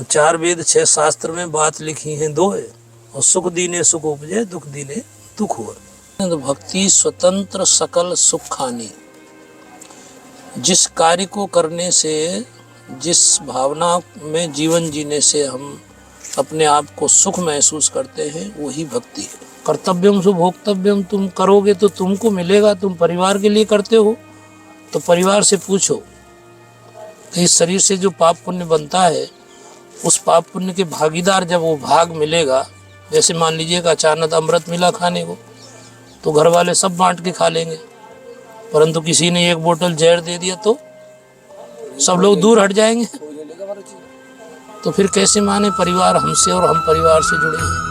चार वेद छह शास्त्र में बात लिखी है दो है, और सुख दीने सुख उपजे दुख दीने दुख हो। तो भक्ति स्वतंत्र सकल सुख खानी, जिस कार्य को करने से, जिस भावना में जीवन जीने से हम अपने आप को सुख महसूस करते हैं, वही भक्ति है। कर्तव्यम सु भोक्तव्यम, तुम करोगे तो तुमको मिलेगा। तुम परिवार के लिए करते हो तो परिवार से पूछो कि इस शरीर से जो पाप पुण्य बनता है, उस पाप पुण्य के भागीदार जब वो भाग मिलेगा, जैसे मान लीजिए कि अचानक अमृत मिला खाने को, तो घर वाले सब बांट के खा लेंगे, परंतु किसी ने एक बोतल जहर दे दिया तो सब लोग दूर हट जाएंगे। तो फिर कैसे माने परिवार हमसे और हम परिवार से जुड़े हैं।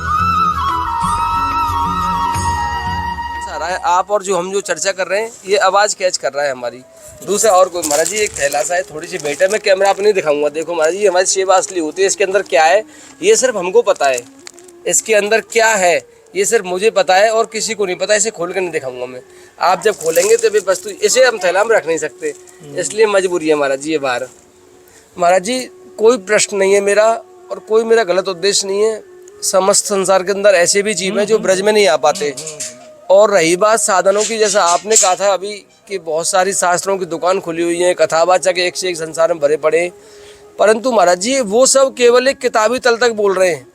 आप और जो हम जो चर्चा कर रहे हैं, ये आवाज़ कैच कर रहा है हमारी। दूसरा और कोई महाराज जी, एक थैला सा है, थोड़ी सी बेटा, मैं कैमरा आप नहीं दिखाऊंगा। देखो महाराज जी, हमारी सेवा असली होती है। इसके अंदर क्या है ये सिर्फ हमको पता है, इसके अंदर क्या है ये सिर्फ मुझे पता है और किसी को नहीं पता। इसे खोल कर नहीं दिखाऊंगा मैं। आप जब खोलेंगे तो ये वस्तु, इसे हम थैला में रख नहीं सकते, इसलिए मजबूरी है महाराज जी ये बाहर। महाराज जी कोई प्रश्न नहीं है मेरा, और कोई मेरा गलत उद्देश्य नहीं है। समस्त संसार के अंदर ऐसे भी जीव हैं जो ब्रज में नहीं आ पाते। और रही बात साधनों की, जैसा आपने कहा था अभी कि बहुत सारी शास्त्रों की दुकान खुली हुई है, कथावाचक एक से एक संसार में भरे पड़े, परंतु महाराज जी वो सब केवल एक किताबी तल तक बोल रहे हैं।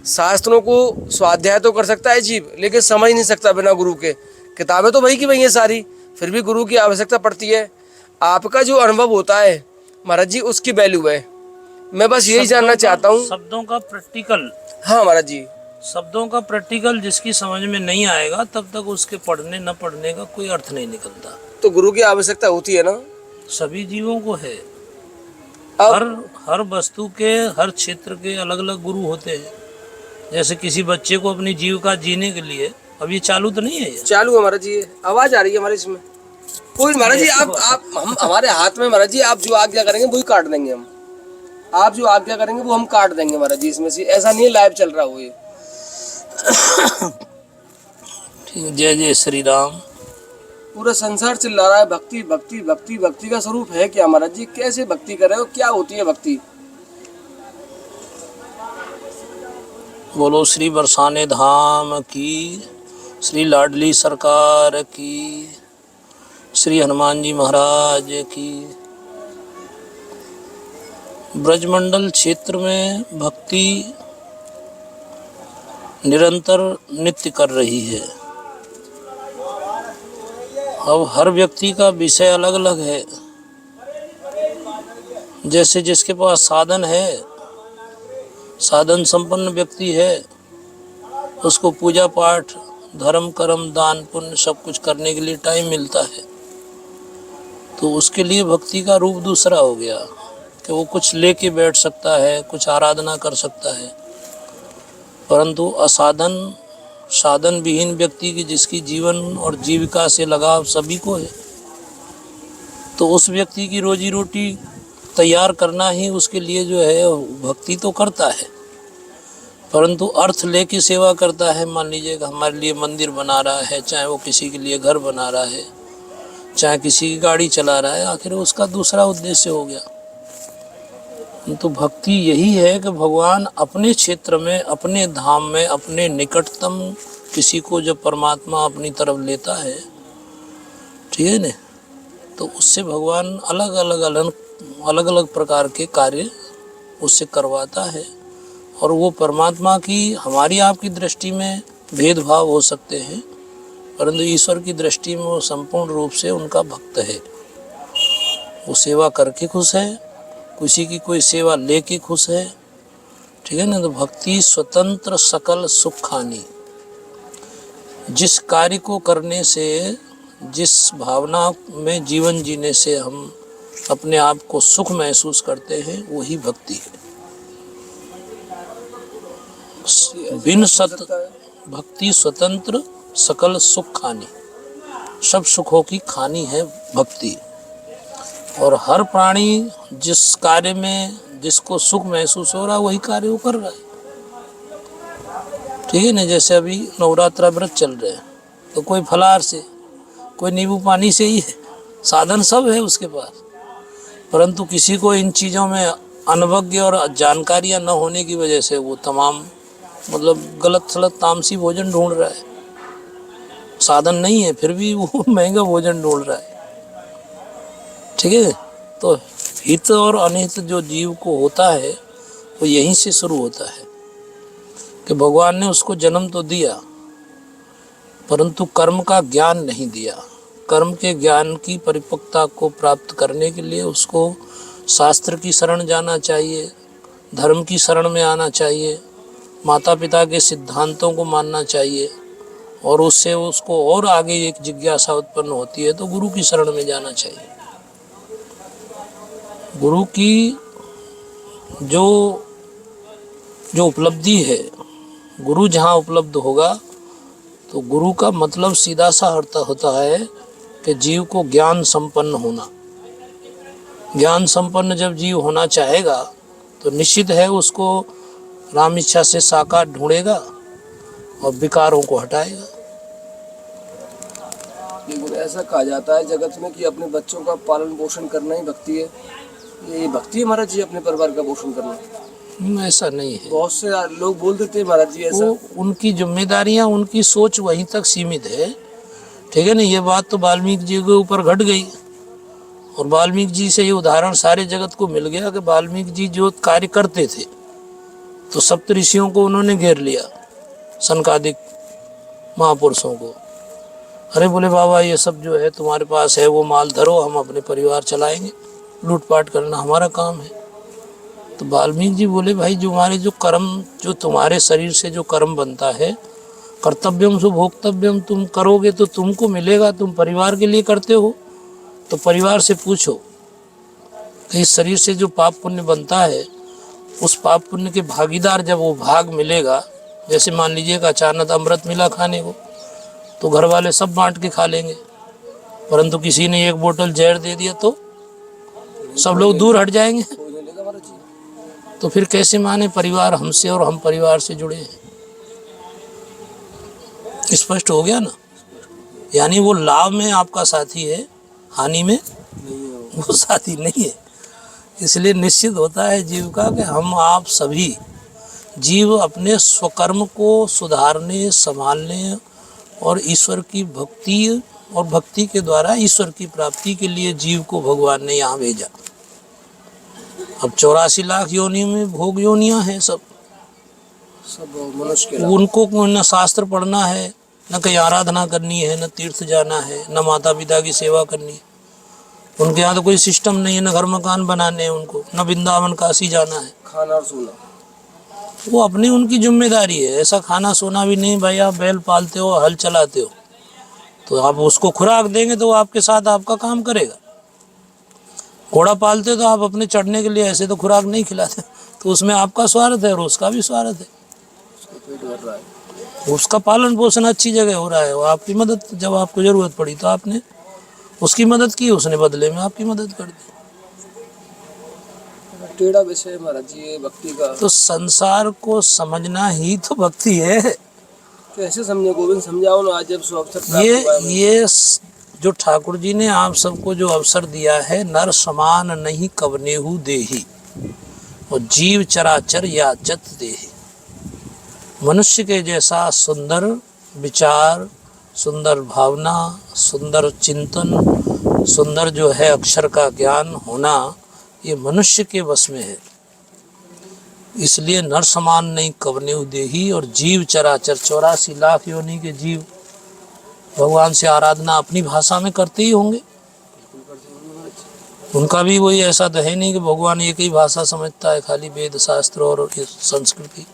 शास्त्रों को स्वाध्याय तो कर सकता है जीव, लेकिन समझ नहीं सकता बिना गुरु के। किताबें तो वही की वही है सारी, फिर भी गुरु की आवश्यकता पड़ती है। आपका जो अनुभव होता है महाराज जी, उसकी वैल्यू है। मैं बस यही जानना चाहता हूँ। शब्दों का प्रैक्टिकल, हाँ महाराज जी, शब्दों का प्रैक्टिकल जिसकी समझ में नहीं आएगा, तब तक उसके पढ़ने न पढ़ने का कोई अर्थ नहीं निकलता। तो गुरु की आवश्यकता होती है ना, सभी जीवों को है। अब हर वस्तु के, हर क्षेत्र के अलग अलग गुरु होते हैं। जैसे किसी बच्चे को अपनी जीविका जीने के लिए, अब ये चालू तो नहीं है, ये चालू है महाराज जी, आवाज आ रही है हमारे इसमें। कोई महाराज जी आप हम हमारे हाथ में महाराज जी, आप जो आज्ञा करेंगे वही काट देंगे हम। आप जो आज्ञा करेंगे वो हम काट देंगे महाराज जी। इसमें से ऐसा नहीं है लाइव चल रहा हो ये। जय जय श्री राम। पूरा संसार चिल्ला रहा है भक्ति भक्ति भक्ति। भक्ति का स्वरूप है क्या महाराज जी? कैसे भक्ति कर रहे हो, क्या होती है भक्ति? बोलो श्री बरसाने धाम की, श्री लाडली सरकार की, श्री हनुमान जी महाराज की। ब्रजमंडल क्षेत्र में भक्ति निरंतर नित्य कर रही है। अब हर व्यक्ति का विषय अलग अलग है। जैसे जिसके पास साधन है, साधन संपन्न व्यक्ति है, उसको पूजा पाठ, धर्म कर्म, दान पुण्य सब कुछ करने के लिए टाइम मिलता है, तो उसके लिए भक्ति का रूप दूसरा हो गया कि वो कुछ लेके बैठ सकता है, कुछ आराधना कर सकता है। परंतु असाधन, साधन विहीन व्यक्ति की, जिसकी जीवन और जीविका से लगाव सभी को है, तो उस व्यक्ति की रोजी रोटी तैयार करना ही उसके लिए जो है भक्ति तो करता है, परंतु अर्थ लेके सेवा करता है। मान लीजिए कि हमारे लिए मंदिर बना रहा है, चाहे वो किसी के लिए घर बना रहा है, चाहे किसी की गाड़ी चला रहा है, आखिर उसका दूसरा उद्देश्य हो गया। तो भक्ति यही है कि भगवान अपने क्षेत्र में, अपने धाम में, अपने निकटतम किसी को जब परमात्मा अपनी तरफ लेता है, ठीक है ना, तो उससे भगवान अलग अलग प्रकार के कार्य उससे करवाता है। और वो परमात्मा की, हमारी आपकी दृष्टि में भेदभाव हो सकते हैं, परंतु ईश्वर की दृष्टि में वो संपूर्ण रूप से उनका भक्त है। वो सेवा करके खुश है, किसी की कोई सेवा लेके खुश है, ठीक है ना। तो भक्ति स्वतंत्र सकल सुख खानी, जिस कार्य को करने से, जिस भावना में जीवन जीने से हम अपने आप को सुख महसूस करते हैं, वही भक्ति है। बिन सत भक्ति स्वतंत्र सकल सुख खानी, सब सुखों की खानी है भक्ति। और हर प्राणी जिस कार्य में जिसको सुख महसूस हो रहा है, वही कार्य वो कर रहा है, ठीक है ना। जैसे अभी नवरात्रा व्रत चल रहे हैं, तो कोई फलाहार से, कोई नींबू पानी से ही है, साधन सब है उसके पास, परंतु किसी को इन चीज़ों में अनभिज्ञ और जानकारियां न होने की वजह से वो तमाम मतलब गलत सलत तामसी भोजन ढूंढ रहा है। साधन नहीं है फिर भी वो महंगा भोजन ढूंढ रहा है। ठीक है, तो हित और अनिहित जो जीव को होता है वो यहीं से शुरू होता है कि भगवान ने उसको जन्म तो दिया परंतु कर्म का ज्ञान नहीं दिया। कर्म के ज्ञान की परिपक्वता को प्राप्त करने के लिए उसको शास्त्र की शरण जाना चाहिए, धर्म की शरण में आना चाहिए, माता पिता के सिद्धांतों को मानना चाहिए और उससे उसको और आगे एक जिज्ञासा उत्पन्न होती है तो गुरु की शरण में जाना चाहिए। गुरु की जो उपलब्धि है, गुरु जहाँ उपलब्ध होगा तो गुरु का मतलब सीधा सा अर्थ होता है कि जीव को ज्ञान संपन्न होना। ज्ञान संपन्न जब जीव होना चाहेगा तो निश्चित है उसको राम इच्छा से साकार ढूंढेगा और विकारों को हटाएगा। बिल्कुल ऐसा कहा जाता है जगत में कि अपने बच्चों का पालन पोषण करना ही भक्ति है। ये भक्ति है महाराज जी, अपने परिवार का पोषण करना? ऐसा नहीं है। बहुत से लोग बोल देते हैं महाराज जी ऐसा। वो उनकी जिम्मेदारियां, उनकी सोच वहीं तक सीमित है। ठीक है ना, ये बात तो वाल्मीकि जी के ऊपर घट गई और वाल्मीकि जी से ये उदाहरण सारे जगत को मिल गया कि वाल्मीकि जी जो कार्य करते थे तो सप्त ऋषियों को उन्होंने घेर लिया, सनकादिक महापुरुषों को। अरे बोले बाबा ये सब जो है तुम्हारे पास है वो माल धरो, हम अपने परिवार चलाएंगे, लूटपाट करना हमारा काम है। तो वाल्मीकि जी बोले भाई जो हमारे जो कर्म, जो तुम्हारे शरीर से जो कर्म बनता है, कर्तव्यम सु भोक्तव्यम, तुम करोगे तो तुमको मिलेगा, तुम परिवार के लिए करते हो तो परिवार से पूछो कि इस शरीर से जो पाप पुण्य बनता है उस पाप पुण्य के भागीदार जब वो भाग मिलेगा, जैसे मान लीजिए कि अचानक अमृत मिला खाने को तो घर वाले सब बांट के खा लेंगे, परंतु किसी ने एक बोतल जहर दे दिया तो सब लोग दूर हट जाएंगे। तो फिर कैसे माने परिवार हमसे और हम परिवार से जुड़े हैं? स्पष्ट हो गया ना? यानी वो लाभ में आपका साथी है, हानि में वो साथी नहीं है। इसलिए निश्चित होता है जीव का कि हम आप सभी जीव अपने स्वकर्म को सुधारने, संभालने और ईश्वर की भक्ति और भक्ति के द्वारा ईश्वर की प्राप्ति के लिए जीव को भगवान ने यहाँ भेजा। अब 84 लाख योनियों में भोग योनियाँ हैं सब मनुष्य के। उनको न शास्त्र पढ़ना है, न कहीं आराधना करनी है, न तीर्थ जाना है, न माता पिता की सेवा करनी है। उनके यहाँ तो कोई सिस्टम नहीं है, न घर मकान बनाने हैं उनको, न वृंदावन काशी जाना है, खाना और सोना वो अपनी उनकी जिम्मेदारी है। ऐसा खाना सोना भी नहीं भाई, आप बैल पालते हो, हल चलाते हो तो आप उसको खुराक देंगे तो वो आपके साथ आपका काम करेगा। घोड़ा पालते हो तो आप अपने चढ़ने के लिए ऐसे तो खुराक नहीं खिलाते, तो उसमें आपका स्वार्थ है और उसका भी स्वार्थ है। पेट भर रहा है, उसका पालन पोषण अच्छी जगह हो रहा है, वो आपकी मदद, जब आपको जरूरत पड़ी तो आपने उसकी मदद की, उसने बदले में आपकी मदद कर दी। टेढ़ा विषय महाराज जी ये भक्ति का। तो संसार को समझना ही तो भक्ति है। कैसे समझे गोविंद, समझाओ ना। आज जब अवसर प्राप्त हुआ है ये जो ठाकुर जी ने आप सबको जो अवसर दिया है, नर समान नहीं कवनेहु देही और जीव चराचर याचत देही। मनुष्य के जैसा सुंदर विचार, सुंदर भावना, सुंदर चिंतन, सुंदर जो है अक्षर का ज्ञान होना, ये मनुष्य के वश में है। इसलिए नर समान नहीं कवनेहु देही और जीव चराचर, 84 लाख योनि के जीव भगवान से आराधना अपनी भाषा में करते ही होंगे। उनका भी वही, ऐसा तो है नहीं कि भगवान एक ही भाषा समझता है, खाली वेद शास्त्र और संस्कृति।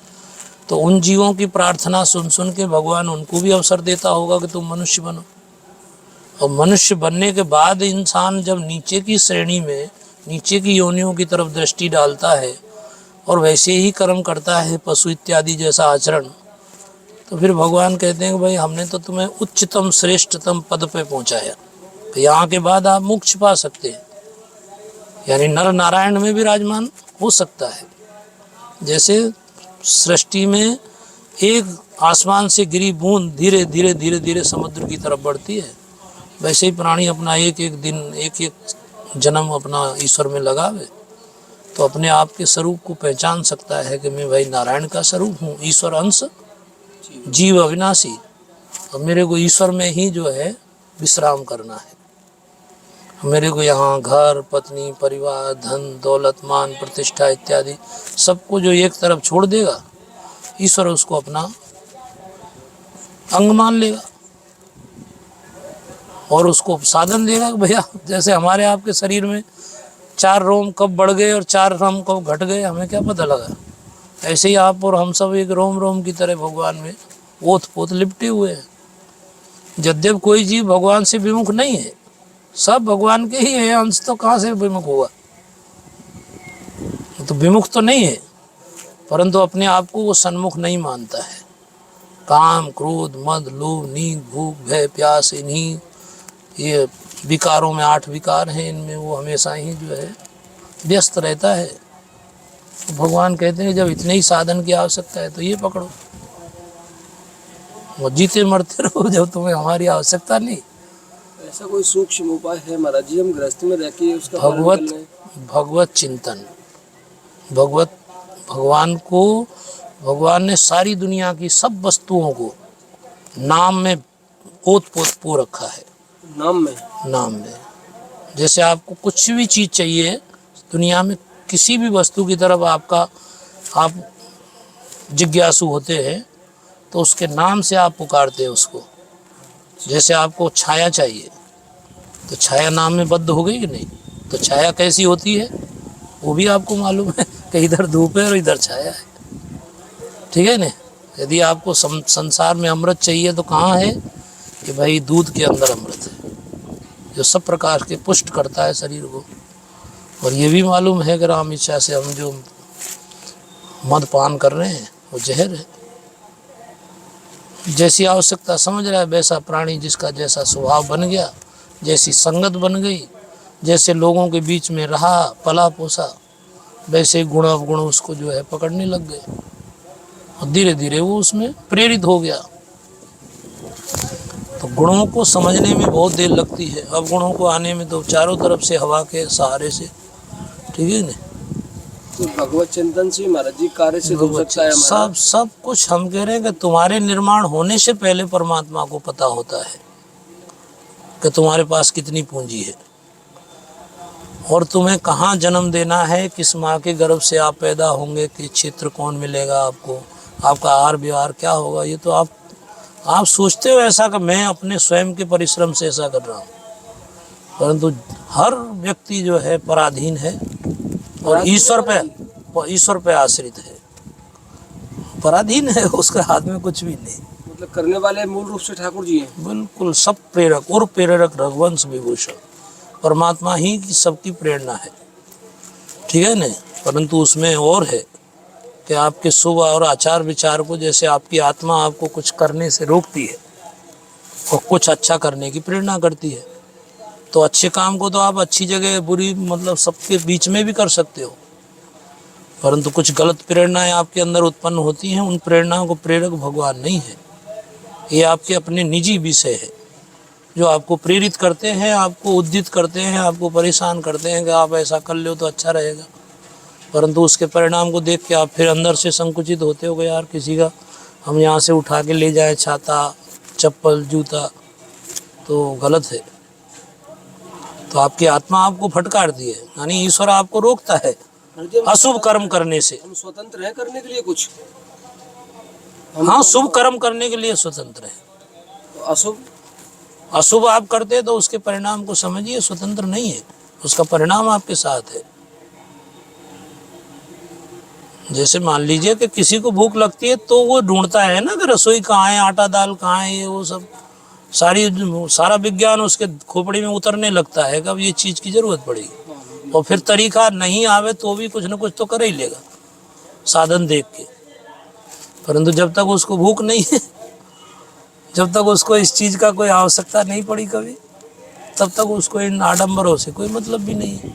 तो उन जीवों की प्रार्थना सुन सुन के भगवान उनको भी अवसर देता होगा कि तुम मनुष्य बनो। और मनुष्य बनने के बाद इंसान जब नीचे की श्रेणी में, नीचे की योनियों की तरफ दृष्टि डालता है और वैसे ही कर्म करता है, पशु इत्यादि जैसा आचरण, तो फिर भगवान कहते हैं कि भाई हमने तो तुम्हें उच्चतम श्रेष्ठतम पद पे पहुंचाया, तो यहाँ के बाद आप मोक्ष पा सकते हैं, यानी नर नारायण में विराजमान हो सकता है। जैसे सृष्टि में एक आसमान से गिरी बूंद धीरे धीरे धीरे धीरे समुद्र की तरफ बढ़ती है, वैसे ही प्राणी अपना एक एक दिन, एक एक जन्म अपना ईश्वर में लगावे तो अपने आप के स्वरूप को पहचान सकता है कि मैं भाई नारायण का स्वरूप हूँ, ईश्वर अंश, जीव अविनाशी, और मेरे को ईश्वर में ही जो है विश्राम करना है। मेरे को यहाँ घर, पत्नी, परिवार, धन, दौलत, मान, प्रतिष्ठा इत्यादि सबको जो एक तरफ छोड़ देगा, ईश्वर उसको अपना अंग मान लेगा और उसको साधन देगा कि भैया जैसे हमारे आपके शरीर में 4 रोम कब बढ़ गए और 4 रोम कब घट गए हमें क्या पता लगा, ऐसे ही आप और हम सब एक रोम रोम की तरह भगवान में ओत पोत लिपटे हुए हैं। यद्यप कोई जीव भगवान से विमुख नहीं है, सब भगवान के ही है अंश, तो कहाँ से विमुख हुआ, तो विमुख तो नहीं है, परंतु अपने आप को वो सन्मुख नहीं मानता है। काम, क्रोध, मद, लोभ, नींद, भूख, भय, प्यास, इन्हीं ये विकारों में 8 विकार हैं, इनमें वो हमेशा ही जो है व्यस्त रहता है। तो भगवान कहते हैं जब इतने ही साधन की आवश्यकता है तो ये पकड़ो, वो जीते मरते रहो जब तुम्हें हमारी आवश्यकता नहीं। ऐसा कोई सूक्ष्म उपाय है महाराज जी हम गृहस्थी में रह के उसका पालन कर लें? भगवत चिंतन, भगवान को, भगवान ने सारी दुनिया की सब वस्तुओं को नाम में ओत पोत पो रखा है। नाम में जैसे आपको कुछ भी चीज़ चाहिए दुनिया में, किसी भी वस्तु की तरफ आप जिज्ञासु होते हैं तो उसके नाम से आप पुकारते हैं उसको। जैसे आपको छाया चाहिए तो छाया नाम में बद्ध हो गई कि नहीं, तो छाया कैसी होती है वो भी आपको मालूम है कि इधर धूप है और इधर छाया है, ठीक है ना। यदि आपको संसार में अमृत चाहिए तो कहाँ है कि भाई दूध के अंदर अमृत है जो सब प्रकार के पुष्ट करता है शरीर को। और ये भी मालूम है कि राम इच्छा से हम जो मद पान कर रहे हैं वो जहर है। जैसी आवश्यकता समझ रहा है वैसा प्राणी जिसका जैसा स्वभाव बन गया, जैसी संगत बन गई, जैसे लोगों के बीच में रहा पला पोसा, वैसे गुण अवगुण उसको जो है पकड़ने लग गए और धीरे धीरे वो उसमें प्रेरित हो गया। तो गुणों को समझने में बहुत देर लगती है, अवगुणों को आने में तो चारों तरफ से हवा के सहारे से, ठीक है ना। तो भगवत चिंतन से महाराज जी कार्य से हो सकता है हमारा सब कुछ। हम कह रहे हैं कि तुम्हारे निर्माण होने से पहले परमात्मा को पता होता है कि तुम्हारे पास कितनी पूंजी है और तुम्हें कहाँ जन्म देना है, किस माँ के गर्भ से आप पैदा होंगे, किस क्षेत्र कौन मिलेगा आपको, आपका आहार व्यवहार क्या होगा। ये तो आप सोचते हो ऐसा कि मैं अपने स्वयं के परिश्रम से ऐसा कर रहा हूँ, परंतु हर व्यक्ति जो है पराधीन है और ईश्वर पे आश्रित है, पराधीन है, उसके हाथ में कुछ भी नहीं। मतलब करने वाले मूल रूप से ठाकुर जी हैं। बिल्कुल, सब प्रेरक और प्रेरक रघुवंश विभूषण परमात्मा ही की सबकी प्रेरणा है, ठीक है ना। परंतु उसमें और है कि आपके शुभ और आचार विचार को, जैसे आपकी आत्मा आपको कुछ करने से रोकती है और कुछ अच्छा करने की प्रेरणा करती है, तो अच्छे काम को तो आप अच्छी जगह बुरी मतलब सबके बीच में भी कर सकते हो, परंतु कुछ गलत प्रेरणाएं आपके अंदर उत्पन्न होती हैं, उन प्रेरणाओं को प्रेरक भगवान नहीं है, ये आपके अपने निजी विषय है जो आपको प्रेरित करते हैं, आपको उद्दित करते हैं, आपको परेशान करते हैं कि आप ऐसा कर लो तो अच्छा रहेगा, परंतु उसके परिणाम को देख के आप फिर अंदर से संकुचित होते हो कि यार किसी का हम यहाँ से उठा के ले जाए छाता, चप्पल, जूता, तो गलत है। तो आपकी आत्मा आपको फटकारती है, यानी ईश्वर आपको रोकता है अशुभ कर्म करने से। हम स्वतंत्र हैं करने के लिए कुछ? हाँ, शुभ कर्म करने के लिए स्वतंत्र है। तो अशुभ आप करते तो उसके परिणाम को समझिए, स्वतंत्र नहीं है, उसका परिणाम आपके साथ है। जैसे मान लीजिए कि किसी को भूख लगती है तो वो ढूंढता है ना कि रसोई कहाँ है, आटा दाल कहाँ है, ये वो सब सारा विज्ञान उसके खोपड़ी में उतरने लगता है कब ये चीज़ की जरूरत पड़ेगी, और फिर तरीका नहीं आवे तो भी कुछ ना कुछ तो कर ही लेगा साधन देख के। परंतु जब तक उसको भूख नहीं है, जब तक उसको इस चीज़ का कोई आवश्यकता नहीं पड़ी कभी, तब तक उसको इन आडंबरों से कोई मतलब भी नहीं है।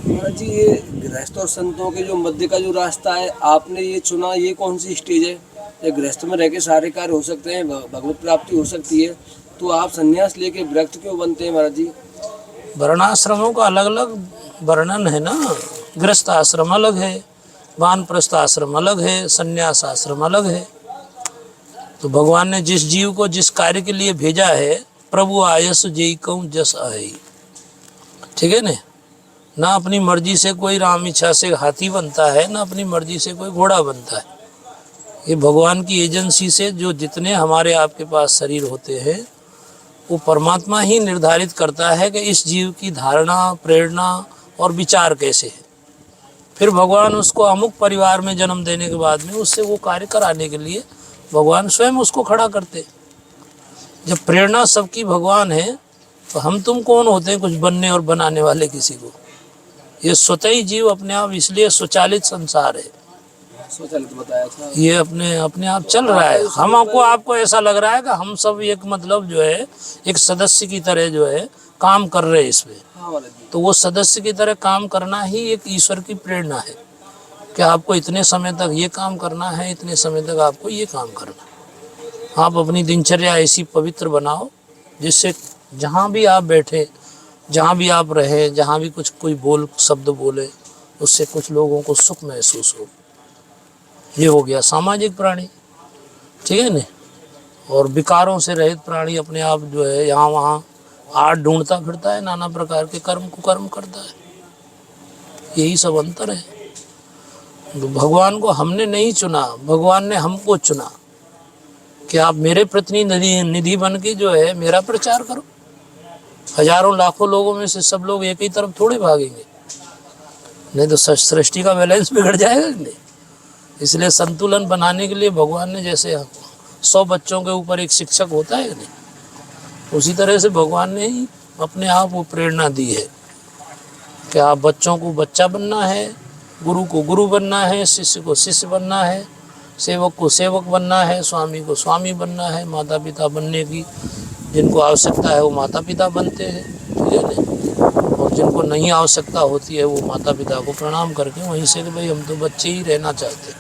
महाराज जी, ये गृहस्थ और संतों के जो मध्य का जो रास्ता है आपने ये चुना, ये कौन सी स्टेज है? ये गृहस्थ में रह के सारे कार्य हो सकते हैं, भगवत प्राप्ति हो सकती है, तो आप संन्यास लेके विरक्त क्यों बनते हैं महाराज जी? वर्णाश्रमों का अलग अलग वर्णन है ना, गृहस्थ आश्रम अलग है, वानप्रस्थ आश्रम अलग है, संन्यास आश्रम अलग है। तो भगवान ने जिस जीव को जिस कार्य के लिए भेजा है, प्रभु आयस जेई कहूँ जस आई, ठीक है न। ना अपनी मर्जी से कोई राम इच्छा से हाथी बनता है, ना अपनी मर्जी से कोई घोड़ा बनता है। ये भगवान की एजेंसी से जो जितने हमारे आपके पास शरीर होते हैं, वो परमात्मा ही निर्धारित करता है कि इस जीव की धारणा, प्रेरणा और विचार कैसे है। फिर भगवान उसको अमुक परिवार में जन्म देने के बाद में उससे वो कार्य कराने के लिए भगवान स्वयं उसको खड़ा करते। जब प्रेरणा सबकी भगवान है तो हम तुम कौन होते हैं कुछ बनने और बनाने वाले किसी को। ये स्वतः ही जीव अपने आप, इसलिए स्वचालित संसार है, स्वचालित बताया था। ये अपने आप चल रहा है। हम आपको ऐसा लग रहा है कि हम सब एक मतलब जो है एक सदस्य की तरह जो है काम कर रहे हैं इसमें। तो वो सदस्य की तरह काम करना ही एक ईश्वर की प्रेरणा है कि आपको इतने समय तक ये काम करना है, इतने समय तक आपको ये काम करना है। आप अपनी दिनचर्या ऐसी पवित्र बनाओ जिससे जहाँ भी आप बैठे, जहाँ भी आप रहे, जहाँ भी कुछ कोई शब्द बोले, उससे कुछ लोगों को सुख महसूस हो। ये हो गया सामाजिक प्राणी, ठीक है न। और विकारों से रहित प्राणी अपने आप जो है यहाँ वहाँ आड़ ढूंढता फिरता है, नाना प्रकार के कर्म कुकर्म करता है। यही सब अंतर है। तो भगवान को हमने नहीं चुना, भगवान ने हमको चुना कि आप मेरे प्रतिनिधि बन के जो है मेरा प्रचार करो। हजारों लाखों लोगों में से सब लोग एक ही तरफ थोड़े भागेंगे, नहीं तो सृष्टि का बैलेंस बिगड़ जाएगा नहीं। इसलिए संतुलन बनाने के लिए भगवान ने, जैसे 100 बच्चों के ऊपर एक शिक्षक होता है नहीं, उसी तरह से भगवान ने ही अपने आप वो प्रेरणा दी है कि आप बच्चों को बच्चा बनना है, गुरु को गुरु बनना है, शिष्य को शिष्य बनना है, सेवक को सेवक बनना है, स्वामी को स्वामी बनना है। माता पिता बनने की जिनको आवश्यकता है वो माता पिता बनते हैं, ठीक है ना। और जिनको नहीं आवश्यकता होती है वो माता पिता को प्रणाम करके वहीं से कि भाई हम तो बच्चे ही रहना चाहते हैं,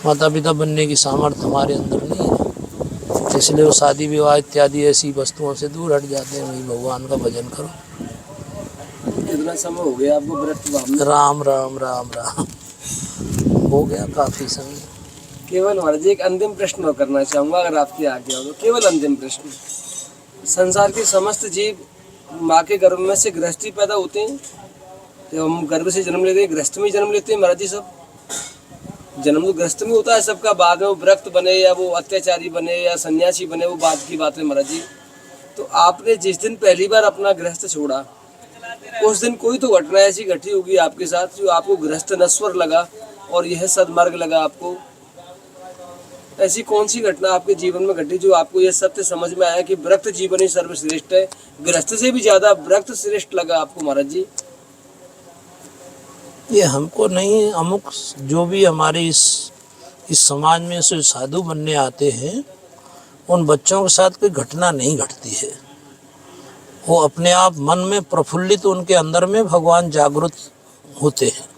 माता पिता बनने की सामर्थ्य हमारे अंदर नहीं है। इसलिए वो शादी विवाह इत्यादि ऐसी वस्तुओं से दूर हट जाते हैं। वही भगवान का भजन करो। कितना समय हो गया आपको व्रत भाव में? राम राम राम राम हो गया काफ़ी समय। केवल महाराज जी एक अंतिम प्रश्न और करना चाहूँगा, अगर आपकी आज्ञा हो तो। केवल अंतिम प्रश्न, संसार के समस्त जीव माँ के गर्भ में से गृहस्थी पैदा होते हैं? जब हम गर्भ से जन्म लेते हैं गृहस्थ में ही जन्म लेते हैं महाराज जी? सब जन्म तो गृहस्थ में होता है सबका, बाद में वो व्रत बने या वो अत्याचारी बने या सन्यासी बने वो बाद की बात है महाराज जी। तो आपने जिस दिन पहली बार अपना गृहस्थ छोड़ा उस दिन कोई तो घटना ऐसी घटी होगी आपके साथ जो आपको गृहस्थ नश्वर लगा और यह सदमार्ग लगा आपको। ऐसी कौन सी घटना आपके जीवन में घटी जो आपको यह सत्य समझ में आया कि व्रत जीवन ही सर्वश्रेष्ठ है, गृहस्थ से भी ज्यादा व्रत श्रेष्ठ लगा आपको महाराज जी? ये हमको नहीं, अमुक जो भी हमारे इस समाज में से साधु बनने आते हैं उन बच्चों के साथ कोई घटना नहीं घटती है। वो अपने आप मन में प्रफुल्लित, उनके अंदर में भगवान जागृत होते हैं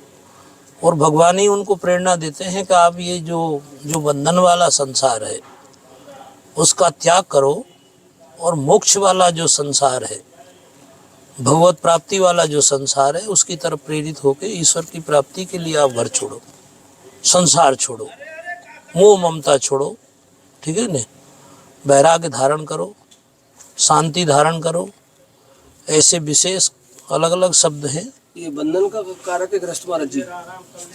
और भगवान ही उनको प्रेरणा देते हैं कि आप ये जो बंधन वाला संसार है उसका त्याग करो और मोक्ष वाला जो संसार है, भगवत प्राप्ति वाला जो संसार है उसकी तरफ प्रेरित होकर ईश्वर की प्राप्ति के लिए आप घर छोड़ो, संसार छोड़ो, मोह ममता छोड़ो, ठीक है न। वैराग्य धारण करो, शांति धारण करो, ऐसे विशेष अलग अलग शब्द हैं। ये बंधन का कारक है गृहस्थ महाराज जी?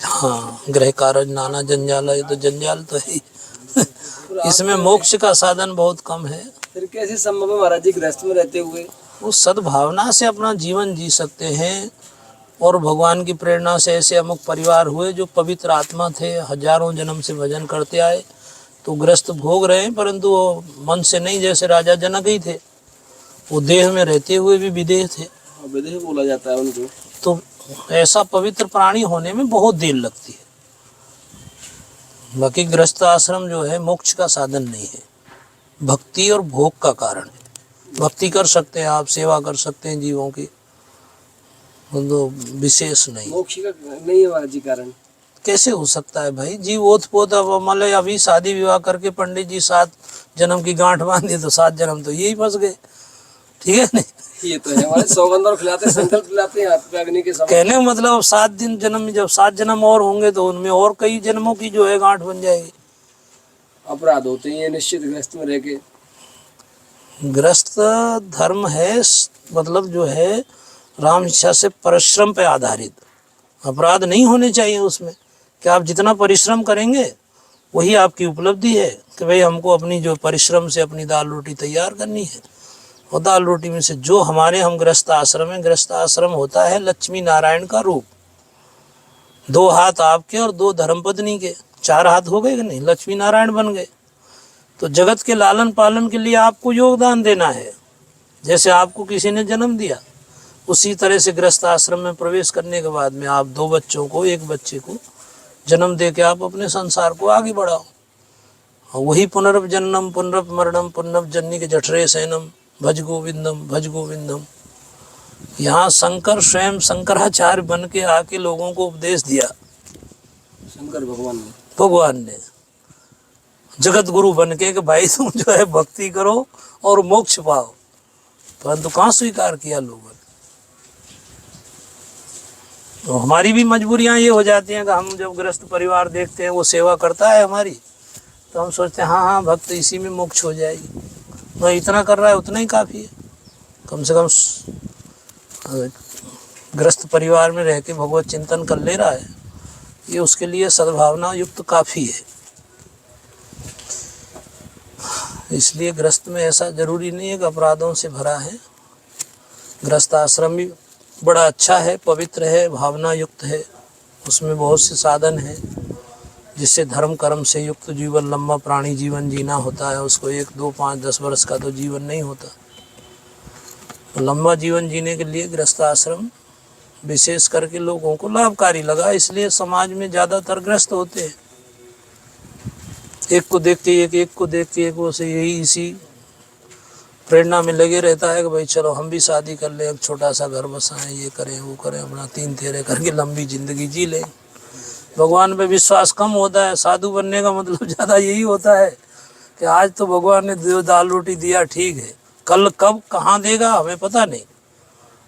हाँ, गृह कारज नाना जंजाल, ये तो जंजाल तो है इसमें मोक्ष का साधन बहुत कम है। फिर कैसे संभव है महाराज जी गृहस्थ में रहते हुए? वो सद्भावना से अपना जीवन जी सकते हैं और भगवान की प्रेरणा से ऐसे अमुक परिवार हुए जो पवित्र आत्मा थे, हजारों जन्म से भजन करते आए, तो गृहस्थ भोग रहे हैं परंतु वो मन से नहीं, जैसे राजा जनक ही थे, वो देह में रहते हुए भी विदेह थे। विदेह बोला जाता है उनको। तो ऐसा पवित्र प्राणी होने में बहुत देर लगती है। बाकी गृहस्थ आश्रम जो है मोक्ष का साधन नहीं है, भक्ति और भोग का कारण है। भक्ति कर सकते हैं आप, सेवा कर सकते हैं जीवों की, तो विशेष नहीं। मोक्ष का नहीं है महाराज जी कारण? कैसे हो सकता है भाई? जीव ओत पोत, अब मान लो अभी शादी विवाह करके पंडित जी 7 जन्म की गांठ बांधी तो 7 जन्म तो यही फंस गए। ठीक है नहीं। ये तो है हमारे सौगंध और खिलाते संकल्प खिलाते हैं हाथ पे अग्नि के समय। कहने का मतलब अब 7 दिन जन्म, जब 7 जन्म और होंगे तो उनमें और कई जन्मों की जो है गांठ बन जाएगी। अपराध होते हैं ये निश्चित ग्रस्त में रह के। ग्रस्त धर्म है मतलब जो है राम इच्छा से परिश्रम पे आधारित, अपराध नहीं होने चाहिए उसमें। कि आप जितना परिश्रम करेंगे वही आपकी उपलब्धि है कि भाई हमको अपनी जो परिश्रम से अपनी दाल रोटी तैयार करनी है। और दाल रोटी में से जो हमारे हम गृहस्थ आश्रम है, गृहस्थ आश्रम होता है लक्ष्मी नारायण का रूप। 2 हाथ आपके और 2 धर्मपत्नी के, 4 हाथ हो गए कि नहीं, लक्ष्मी नारायण बन गए। तो जगत के लालन पालन के लिए आपको योगदान देना है। जैसे आपको किसी ने जन्म दिया, उसी तरह से गृहस्थ आश्रम में प्रवेश करने के बाद में आप 2 बच्चों को, 1 बच्चे को जन्म दे के आप अपने संसार को आगे बढ़ाओ। और वही पुनर्जन्म पुनर्मरणम पुनर्जन्नी के जठरे सैनम भज गोविंदम भज गोविंदम। यहाँ शंकर स्वयं शंकराचार्य बन के आके लोगों को उपदेश दिया। शंकर भगवान ने जगत गुरु बन के कि भाई तुम जो है भक्ति करो और मोक्ष पाओ, परंतु कहाँ स्वीकार किया लोगों ने। तो हमारी भी मजबूरियां ये हो जाती हैं कि हम जब गृहस्थ परिवार देखते हैं वो सेवा करता है हमारी, तो हम सोचते हैं हाँ भक्त इसी में मोक्ष हो जाएगी। तो इतना कर रहा है उतना ही काफ़ी है। कम से कम गृहस्थ परिवार में रह के भगवत चिंतन कर ले रहा है, ये उसके लिए सद्भावना युक्त काफ़ी है। इसलिए गृहस्थ में ऐसा जरूरी नहीं है कि अपराधों से भरा है। गृहस्थ आश्रम भी बड़ा अच्छा है, पवित्र है, भावना युक्त है। उसमें बहुत से साधन हैं जिससे धर्म कर्म से युक्त जीवन, लंबा प्राणी जीवन जीना होता है। उसको 1, 2, 5, 10 वर्ष का तो जीवन नहीं होता। तो लंबा जीवन जीने के लिए गृहस्थ आश्रम विशेष करके लोगों को लाभकारी लगा, इसलिए समाज में ज़्यादातर ग्रस्त होते हैं। एक को देख के एक को देख के एक, उसे यही इसी प्रेरणा में लगे रहता है कि भाई चलो हम भी शादी कर लें, एक छोटा सा घर बसाएं, ये करें वो करें, अपना 3 फेरे करके लंबी जिंदगी जी लें। भगवान पे विश्वास कम होता है। साधु बनने का मतलब ज़्यादा यही होता है कि आज तो भगवान ने जो दाल रोटी दिया ठीक है, कल कब कहाँ देगा हमें पता नहीं,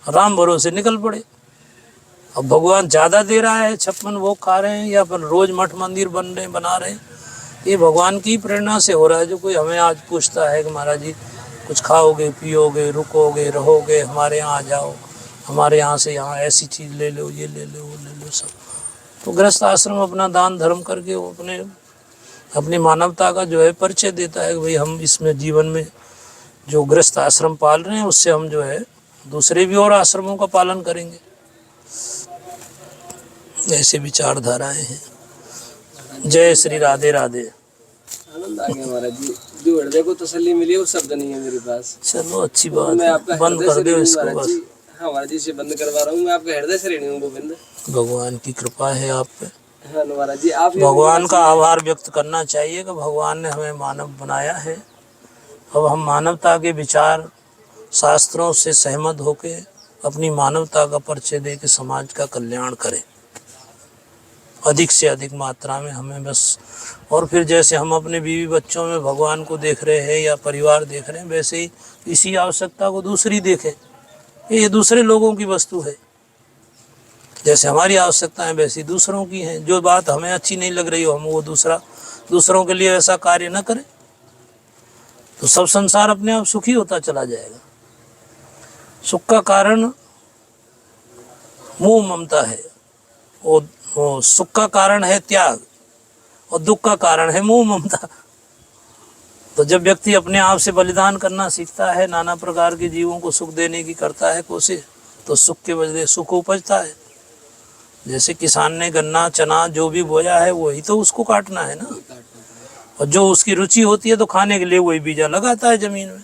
राम भरोसे निकल पड़े। अब भगवान ज़्यादा दे रहा है, 56 भोग खा रहे हैं या फिर रोज़ मठ मंदिर बना रहे हैं, ये भगवान की प्रेरणा से हो रहा है। जो कोई हमें आज पूछता है कि महाराज जी कुछ खाओगे पियोगे रुकोगे रहोगे, हमारे यहाँ आ जाओ, हमारे यहाँ से यहाँ ऐसी चीज़ ले लो, ये ले लो वो ले लो सब, तो गृहस्थ आश्रम अपना दान धर्म करके वो अपनी मानवता का जो है परिचय देता है कि भाई हम इसमें जीवन में जो गृहस्थ आश्रम पाल रहे हैं उससे हम जो है दूसरे भी और आश्रमों का पालन करेंगे। ऐसे विचारधाराएं हैं। जय श्री राधे राधे। आनंद आ गया महाराज जी, जो हृदय को तसल्ली मिली और शब्द नहीं है मेरे पास। चलो अच्छी बात है, बंद कर दो इसको बस। हाँ महाराज जी से बंद करवा रहा हूँ मैं, आपके हृदय से ऋणी हूँ गोविंद। भगवान की कृपा है आप पे। हाँ महाराज जी, आप भगवान का आभार व्यक्त करना चाहिए कि भगवान ने हमें मानव बनाया है। अब हम मानवता के विचार शास्त्रों से सहमत होके अपनी मानवता का परिचय दे के समाज का कल्याण करें अधिक से अधिक मात्रा में हमें बस। और फिर जैसे हम अपने बीवी बच्चों में भगवान को देख रहे हैं या परिवार देख रहे हैं, वैसे ही इसी आवश्यकता को दूसरी देखें। ये दूसरे लोगों की वस्तु है, जैसे हमारी आवश्यकताएं वैसी दूसरों की हैं। जो बात हमें अच्छी नहीं लग रही हो हम वो दूसरों के लिए ऐसा कार्य न करें, तो सब संसार अपने आप सुखी होता चला जाएगा। सुख का कारण मोह ममता है, वो सुख का कारण है त्याग और दुख का कारण है मोह ममता। तो जब व्यक्ति अपने आप से बलिदान करना सीखता है, नाना प्रकार के जीवों को सुख देने की करता है कोशिश, तो सुख के बदले सुख उपजता है। जैसे किसान ने गन्ना चना जो भी बोया है वही तो उसको काटना है ना, और जो उसकी रुचि होती है तो खाने के लिए वही बीजा लगाता है जमीन में।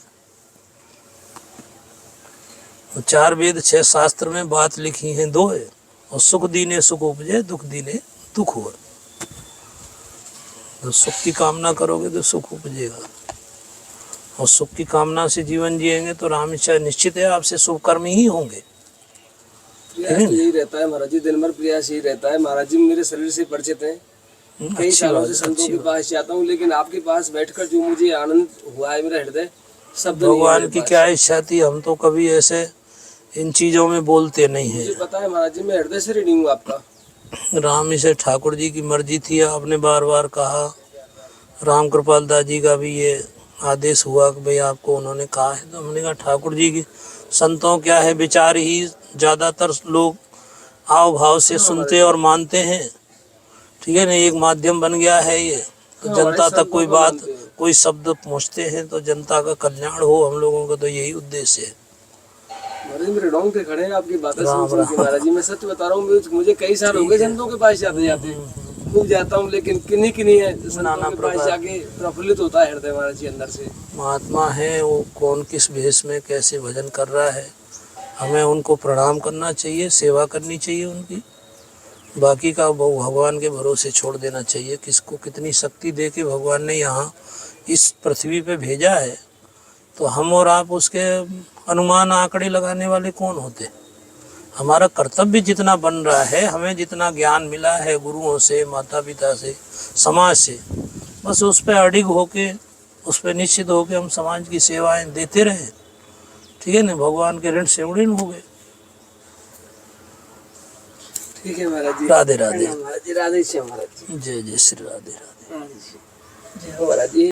तो 4 वेद 6 शास्त्र में बात लिखी है 2 है, और सुख दीने सुख उपजे दुख दीने दुख हो। तो सुख की कामना करोगे तो सुख उपजेगा, और सुख की कामना से जीवन जिएंगे तो राम इच्छा निश्चित है आपसे शुभ कर्म ही होंगे। प्रयास तो यही रहता है महाराज जी, दिन भर प्रयास यही रहता है। महाराज जी मेरे शरीर से परिचित हैं, कई सालों से संतों के पास जाता हूँ, लेकिन आपके पास बैठकर जो मुझे आनंद हुआ है मेरा हृदय, शब्द नहीं है भगवान मेरे की पास। क्या इच्छा थी, हम तो कभी ऐसे इन चीजों में बोलते नहीं मुझे है। पता है महाराज जी, मैं हृदय से ऋणी हूँ आपका। राम इसे ठाकुर जी की मर्जी थी, आपने बार बार कहा। राम कृपाल दास जी का भी ये आदेश हुआ कि भाई आपको उन्होंने कहा है, तो हमने कहा ठाकुर जी की संतों क्या है, विचार ही ज़्यादातर लोग हाव भाव से सुनते और मानते हैं। ठीक है ना, एक माध्यम बन गया है ये, तो जनता तक कोई बात, कोई शब्द पहुँचते हैं तो जनता का कल्याण हो, हम लोगों का तो यही उद्देश्य है। महाराज मेरे रोंगटे खड़े हैं आपकी बातें राम सुन के महाराज जी। मैं सच बता रहा हूँ, मुझे कई साल हो गए संतों के पास जाते जाते, खूब जाता हूँ, लेकिन किन्हीं किन्हीं है संतों के पास जाके प्रफुल्लित होता है हृदय महाराज जी अंदर से। महात्मा है वो, कौन किस भेष में कैसे भजन कर रहा है, हमें उनको प्रणाम करना चाहिए, सेवा करनी चाहिए उनकी। बाकी का वो भगवान के भरोसे छोड़ देना चाहिए। किसको कितनी शक्ति दे के भगवान ने यहाँ इस पृथ्वी पे भेजा है, तो हम और आप उसके अनुमान आंकड़े लगाने वाले कौन होते। हमारा कर्तव्य जितना बन रहा है, हमें जितना ज्ञान मिला है गुरुओं से, माता पिता से, समाज से, बस उस पर अडिग होके, उस पर निश्चित होके हम समाज की सेवाएं देते रहे। ठीक है ना, भगवान के ऋण से ऋण हो गए। ठीक है महाराज जी। राधे राधे। महाराज जी राधे श्याम महाराज जी। जय जय श्री राधे राधे। जय हो महाराज जी।